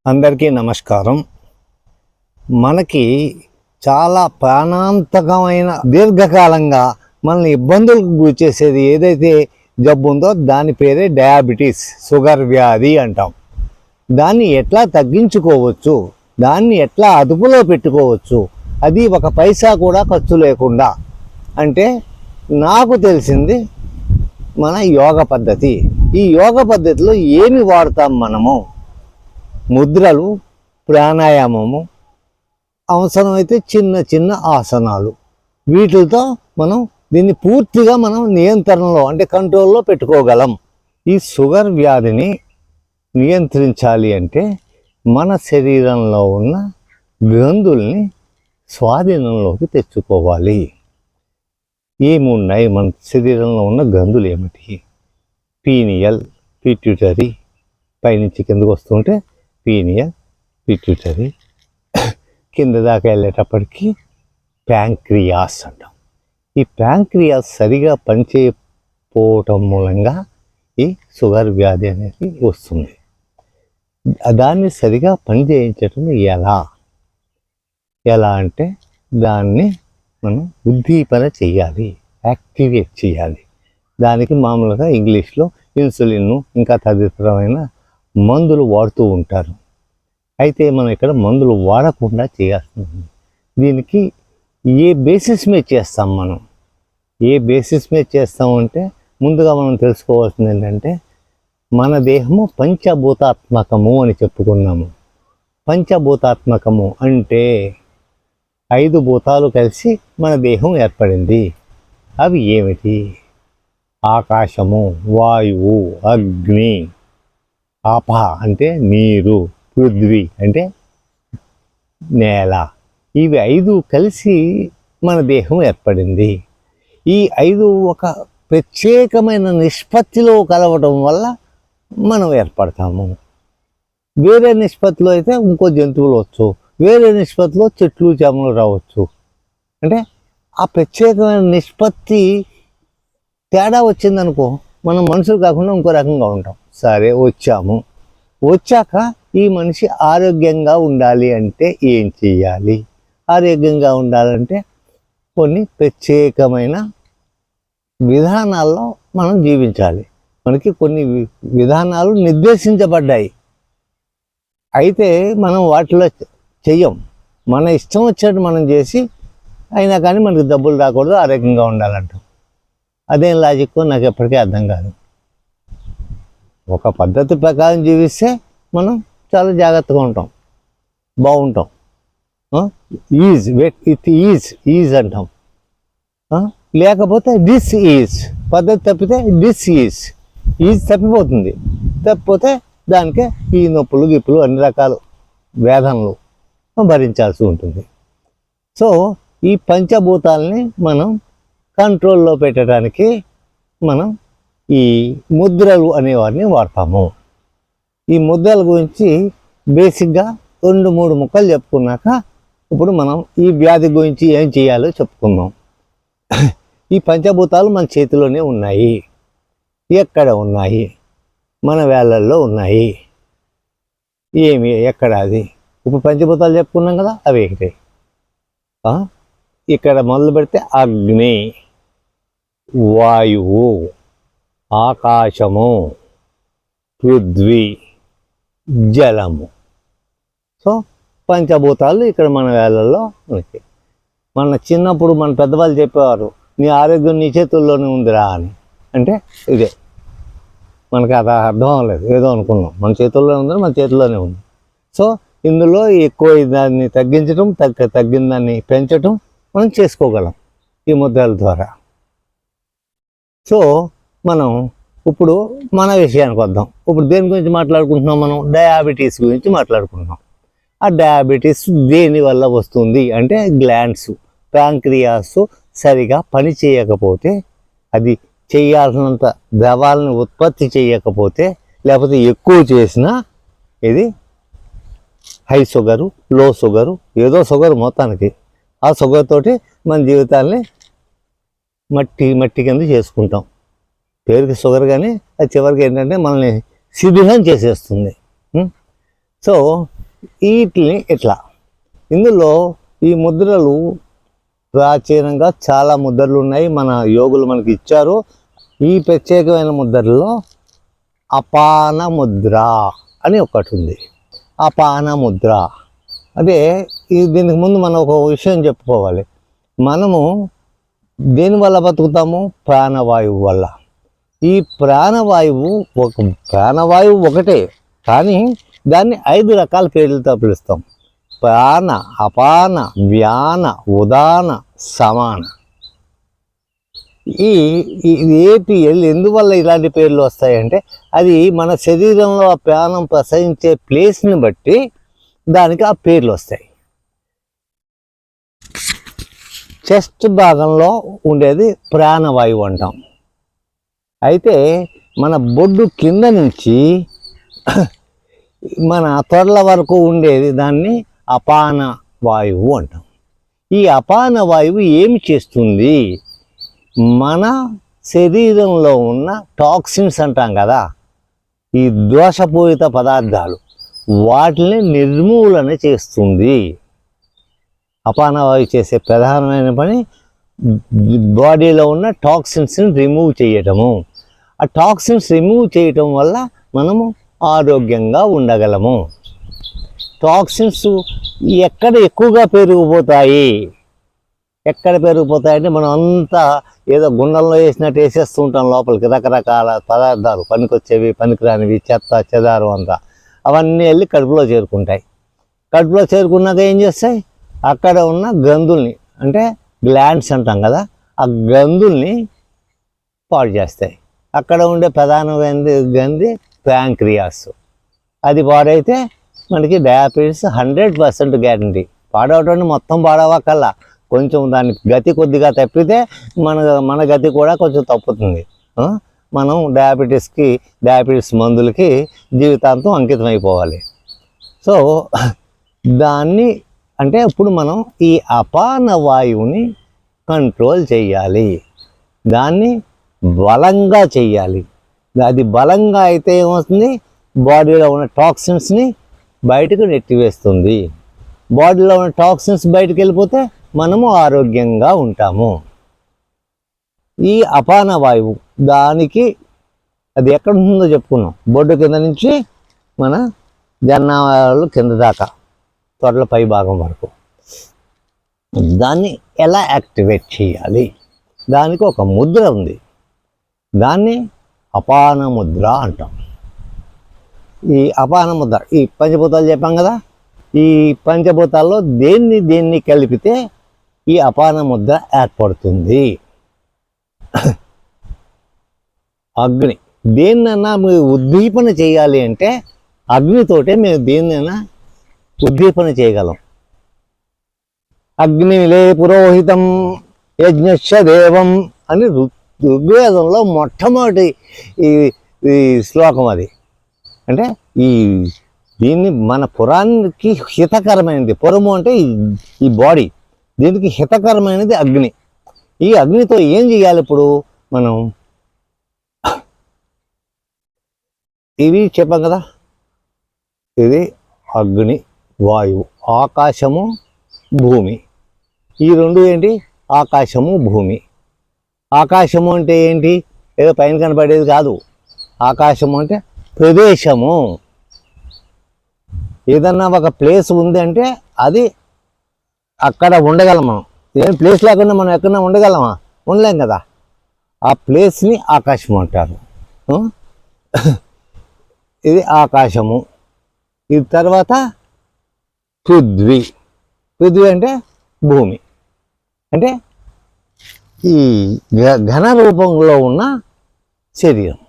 అందరికీ నమస్కారం. మనకి చాలా ప్రాణాంతకమైన దీర్ఘకాలంగా మనల్ని ఇబ్బందులకు గురిచేసేది ఏదైతే జబ్బు ఉందో దాని పేరే డయాబెటీస్, షుగర్ వ్యాధి అంటాం. దాన్ని ఎట్లా తగ్గించుకోవచ్చు, దాన్ని ఎట్లా అదుపులో పెట్టుకోవచ్చు, అది ఒక పైసా కూడా ఖర్చు లేకుండా అంటే నాకు తెలిసింది మన యోగ పద్ధతి. ఈ యోగ పద్ధతిలో ఏమి వాడతాం మనము? ముద్రలు, ప్రాణాయామము, అవసరమైతే చిన్న చిన్న ఆసనాలు. వీటితో మనం దీన్ని పూర్తిగా మనం నియంత్రణలో అంటే కంట్రోల్లో పెట్టుకోగలం. ఈ షుగర్ వ్యాధిని నియంత్రించాలి అంటే మన శరీరంలో ఉన్న గ్రంథుల్ని స్వాధీనంలోకి తెచ్చుకోవాలి. ఏమున్నాయి మన శరీరంలో ఉన్న గ్రంథులు ఏమిటి? పీనియల్, పిట్యూటరీ, పైనుంచి కిందకు వస్తుంటే పీనియల్, పిట్యూటరీ, కింద దాకా వెళ్ళేటప్పటికి ప్యాంక్రియాస్ అంటాం. ఈ ప్యాంక్రియాస్ సరిగా పనిచేయకపోవటం మూలంగా ఈ షుగర్ వ్యాధి అనేది వస్తుంది. దాన్ని సరిగా పనిచేయించటం ఎలా అంటే దాన్ని మనం ఉద్దీపన చేయాలి, యాక్టివేట్ చేయాలి. దానికి మామూలుగా ఇంగ్లీష్లో ఇన్సులిన్ ఇంకా తదితరమైన మందులు వాడుతూ ఉంటారు. అయితే మనం ఇక్కడ మందులు వాడకుండా చేయాల్సింది. దీనికి ఏ బేసిస్ మీద చేస్తాం మనం? ఏ బేసిస్ మీద చేస్తామంటే ముందుగా మనం తెలుసుకోవాల్సింది ఏంటంటే మన దేహము పంచభూతాత్మకము అని చెప్పుకున్నాము. పంచభూతాత్మకము అంటే 5 భూతాలు కలిసి మన దేహం ఏర్పడింది. అవి ఏమిటి? ఆకాశము, వాయువు, అగ్ని, ఆప అంటే నీరు, పృథ్వీ అంటే నేల. ఇవి 5 కలిసి మన దేహం ఏర్పడింది. ఈ 5 ఒక ప్రత్యేకమైన నిష్పత్తిలో కలవటం వల్ల మనం ఏర్పడతాము. వేరే నిష్పత్తిలో అయితే ఇంకో జంతువులు వచ్చు, వేరే నిష్పత్తిలో చెట్లు చేమలు రావచ్చు. అంటే ఆ ప్రత్యేకమైన నిష్పత్తి తేడా వచ్చిందనుకో మనం మనుషులు కాకుండా ఇంకో రకంగా ఉంటాం. సరే, వచ్చాక ఈ మనిషి ఆరోగ్యంగా ఉండాలి అంటే ఏం చేయాలి? ఆరోగ్యంగా ఉండాలంటే కొన్ని ప్రత్యేకమైన విధానాల్లో మనం జీవించాలి. మనకి కొన్ని విధానాలు నిర్దేశించబడ్డాయి. అయితే మనం వాటిలో చెయ్యం. మన ఇష్టం వచ్చినట్టు మనం చేసి అయినా కానీ మనకి డబ్బులు రాకూడదు, ఆరోగ్యంగా ఉండాలంటాం. అదేం లాజిక్ నాకు ఎప్పటికీ అర్థం కాదు. ఒక పద్ధతి ప్రకారం జీవిస్తే మనం చాలా జాగ్రత్తగా ఉంటాం, బాగుంటాం. ఈజ్ అంటాం. లేకపోతే దిస్ ఈజ్ పద్ధతి తప్పితే దిస్ ఈజ్ తప్పిపోతుంది. తప్పిపోతే దానికే ఈ నొప్పులు గిప్పులు అన్ని రకాల వేదనలు భరించాల్సి ఉంటుంది. సో ఈ పంచభూతాలని మనం కంట్రోల్లో పెట్టడానికి మనం ఈ ముద్రలు అనేవారిని వాడతాము. ఈ ముద్రల గురించి బేసిక్గా 2-3 ముక్కలు చెప్పుకున్నాక ఇప్పుడు మనం ఈ వ్యాధి గురించి ఏం చేయాలో చెప్పుకుందాం. ఈ పంచభూతాలు మన చేతిలోనే ఉన్నాయి. ఎక్కడ ఉన్నాయి? మన వేళ్ళల్లో ఉన్నాయి. ఎక్కడ అది? ఇప్పుడు పంచభూతాలు చెప్పుకున్నాం కదా, అవి ఒకటి. ఇక్కడ మొదలు పెడితే అగ్ని, వాయువు, ఆకాశము, పృథ్వీ, జలము. సో పంచభూతాలు ఇక్కడ మన వేళ్ళల్లో ఉన్నాయి. మన చిన్నప్పుడు మన పెద్దవాళ్ళు చెప్పేవారు, నీ ఆరోగ్యం నీ చేతుల్లోనే ఉందిరా అని. అంటే ఇదే మనకి అది అర్థం అవ్వలేదు, ఏదో అనుకున్నాం. మన చేతుల్లోనే ఉందని మన చేతుల్లోనే ఉంది. సో ఇందులో ఎక్కువ దాన్ని తగ్గించడం, తగ్గిన దాన్ని పెంచడం మనం చేసుకోగలం ఈ ముద్రల ద్వారా. సో మనం ఇప్పుడు మన విషయానికి వద్దాం. ఇప్పుడు దేని గురించి మాట్లాడుకుంటున్నాం? మనం డయాబెటీస్ గురించి మాట్లాడుకుంటున్నాం. ఆ డయాబెటీస్ దేనివల్ల వస్తుంది అంటే గ్లాండ్స్, ప్యాంక్రియాస్ సరిగా పని చేయకపోతే, అది చేయాల్సినంత ద్రవాలను ఉత్పత్తి చేయకపోతే, లేకపోతే ఎక్కువ చేసినా ఇది హై షుగరు, లో షుగరు, ఏదో షుగర్ మొత్తానికి ఆ షుగర్ తోటి మన జీవితాన్ని మట్టి కింద చేసుకుంటాం. పేరుకి షుగర్, కానీ అది చివరికి ఏంటంటే మనల్ని శిథిలం చేసేస్తుంది. సో వీటిని ఇట్లా ఇందులో ఈ ముద్రలు ప్రాచీనంగా చాలా ముద్రలు ఉన్నాయి, మన యోగులు మనకి ఇచ్చారు. ఈ ప్రత్యేకమైన ముద్రలో అపాన ముద్ర అని ఒకటి ఉంది. అపాన ముద్ర అంటే దీనికి ముందు మనం ఒక విషయం చెప్పుకోవాలి. మనము దేనివల్ల బతుకుతాము? ప్రాణవాయువు వల్ల. ఈ ప్రాణవాయువు ఒకటే, కానీ దాన్ని 5 రకాల పేర్లతో పిలుస్తాం. ప్రాణ, అపాన, వ్యాన, ఉదాన, సమాన. ఈ ఏపీఎల్ ఎందువల్ల ఇలాంటి పేర్లు వస్తాయంటే అది మన శరీరంలో ఆ ప్రాణం ప్రసరించే ప్లేస్ని బట్టి దానికి ఆ పేర్లు వస్తాయి. చెస్ట్ భాగంలో ఉండేది ప్రాణవాయువు అంటాం. అయితే మన బొడ్డు కింద నుంచి మన తొడల వరకు ఉండేది దాన్ని అపాన వాయువు అంటాం. ఈ అపాన వాయువు ఏమి చేస్తుంది? మన శరీరంలో ఉన్న టాక్సిన్స్ అంటాం కదా, ఈ దోషపూరిత పదార్థాలు, వాటిని నిర్మూలన చేస్తుంది. అపాన వాయువు చేసే ప్రధానమైన పని బాడీలో ఉన్న టాక్సిన్స్ని రిమూవ్ చేయటము. ఆ టాక్సిన్స్ రిమూవ్ చేయటం వల్ల మనము ఆరోగ్యంగా ఉండగలము. టాక్సిన్స్ ఎక్కడ ఎక్కువగా పెరిగిపోతాయి? ఎక్కడ పెరిగిపోతాయంటే మనం అంతా ఏదో గుండెల్లో వేసినట్టు వేసేస్తూ ఉంటాం లోపలికి, రకరకాల పదార్థాలు, పనికొచ్చేవి పనికిరానివి, చెత్త చెదారం అంతా అవన్నీ వెళ్ళి కడుపులో చేరుకుంటాయి. కడుపులో చేరుకున్నాక ఏం చేస్తాయి? అక్కడ ఉన్న గ్రంథుల్ని, అంటే గ్లాండ్స్ అంటాం కదా, ఆ గ్రంథుల్ని పాడు చేస్తాయి. అక్కడ ఉండే ప్రధానమైన గ్రంథి ప్యాంక్రియాస్. అది పాడైతే మనకి డయాబెటీస్ 100% గ్యారంటీ. పాడవటం మొత్తం పాడవకల్లా, కొంచెం దానికి గతి కొద్దిగా తప్పితే మన గతి కూడా కొంచెం తప్పుతుంది. మనం డయాబెటీస్ మందులకి జీవితాంతం అంకితం అయిపోవాలి. సో దాన్ని అంటే ఇప్పుడు మనం ఈ అపాన వాయువుని కంట్రోల్ చేయాలి, దాన్ని బలంగా చేయాలి. అది బలంగా అయితే ఏమవుతుంది? బాడీలో ఉన్న టాక్సిన్స్ని బయటకు నెట్టివేస్తుంది. బాడీలో ఉన్న టాక్సిన్స్ బయటకు వెళ్ళిపోతే మనము ఆరోగ్యంగా ఉంటాము. ఈ అపాన వాయువు దానికి అది ఎక్కడ ఉంటుందో చెప్పుకున్నాం. బొడ్డు కింద నుంచి మన జన్నాలు కింద దాకా, తొడల పై భాగం వరకు. దాన్ని ఎలా యాక్టివేట్ చేయాలి? దానికి ఒక ముద్ర ఉంది, దాన్ని అపాన ముద్ర అంటాం. ఈ అపాన ముద్ర, ఈ పంచభూతాలు చెప్పాం కదా, ఈ పంచభూతాల్లో దేన్ని కలిపితే ఈ అపాన ముద్ర ఏర్పడుతుంది? అగ్ని. దేన్నైనా మీరు ఉద్దీపన చేయాలి అంటే అగ్నితోటే మేము దేన్నైనా ఉద్దీపన చేయగలం. అగ్నిలే పురోహితం యజ్ఞశ్చ దేవం అని ఋగ్వేదంలో మొట్టమొదటి ఈ శ్లోకం అది. అంటే దీన్ని మన పురానికి హితకరమైనది. పురము అంటే ఈ బాడీ, దీనికి హితకరమైనది అగ్ని. ఈ అగ్నితో ఏం చేయాలి? ఇప్పుడు మనం ఇవి చెప్పాం కదా, ఇది అగ్ని, వాయువు, ఆకాశము, భూమి. ఈ రెండు ఏంటి? ఆకాశము, భూమి. ఆకాశము అంటే ఏంటి? ఏదో పైన కనపడేది కాదు. ఆకాశము అంటే ప్రదేశము. ఏదన్నా ఒక ప్లేస్ ఉంది అంటే అది అక్కడ ఉండగలం మనం. ఏం ప్లేస్ లేకుండా మనం ఎక్కడన్నా ఉండగలమా? ఉండలేం కదా. ఆ ప్లేస్ని ఆకాశం అంటారు. ఇది ఆకాశము. ఇది తర్వాత పృథ్వీ. పృథ్వీ అంటే భూమి. అంటే ఈ ఘన రూపంలో ఉన్న శరీరం.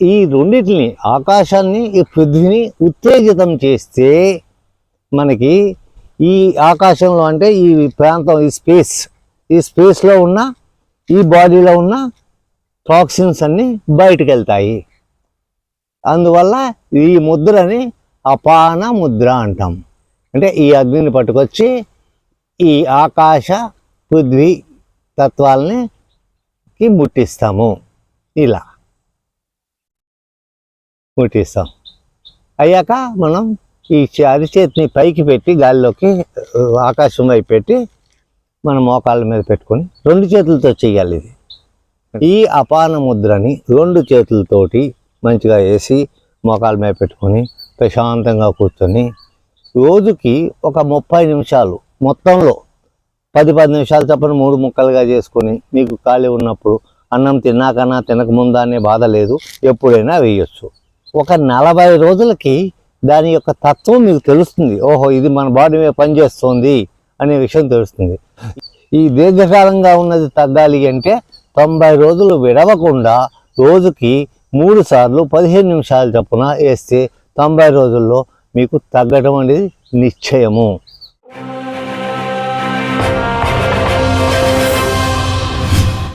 ఈ రెండింటిని, ఆకాశాన్ని, ఈ పృథ్వీని ఉత్తేజితం చేస్తే మనకి ఈ ఆకాశంలో అంటే ఈ ప్రాంతం, ఈ స్పేస్లో ఉన్న ఈ బాడీలో ఉన్న టాక్సిన్స్ అన్నీ బయటకు వెళ్తాయి. అందువల్ల ఈ ముద్రని అపాన ముద్ర అంటాం. అంటే ఈ అగ్నిని పట్టుకొచ్చి ఈ ఆకాశ పృథ్వీ తత్వాలని ముట్టిస్తాము. ఇలా ముట్టిస్తాం. అయ్యాక మనం ఈ అరిచేతిని పైకి పెట్టి గాలిలోకి ఆకాశం వైపు పెట్టి మన మోకాళ్ళ మీద పెట్టుకొని 2 చేతులతో చేయాలి ఇది. ఈ అపాన ముద్రని 2 చేతులతోటి మంచిగా వేసి మోకాళ్ళ మీద పెట్టుకొని ప్రశాంతంగా కూర్చొని రోజుకి ఒక 30 నిమిషాలు మొత్తంలో 10 నిమిషాలు చొప్పున 3 ముక్కలుగా చేసుకొని మీకు ఖాళీ ఉన్నప్పుడు అన్నం తిన్నాకన్నా తినకముందా అనే బాధ లేదు, ఎప్పుడైనా వేయొచ్చు. ఒక 40 రోజులకి దాని యొక్క తత్వం మీకు తెలుస్తుంది. ఓహో, ఇది మన బాడీ మీద పనిచేస్తుంది అనే విషయం తెలుస్తుంది. ఈ దీర్ఘకాలంగా ఉన్నది తగ్గాలి అంటే 90 రోజులు విడవకుండా రోజుకి 3 సార్లు 15 నిమిషాల చొప్పున వేస్తే 90 రోజుల్లో మీకు తగ్గడం అనేది నిశ్చయము.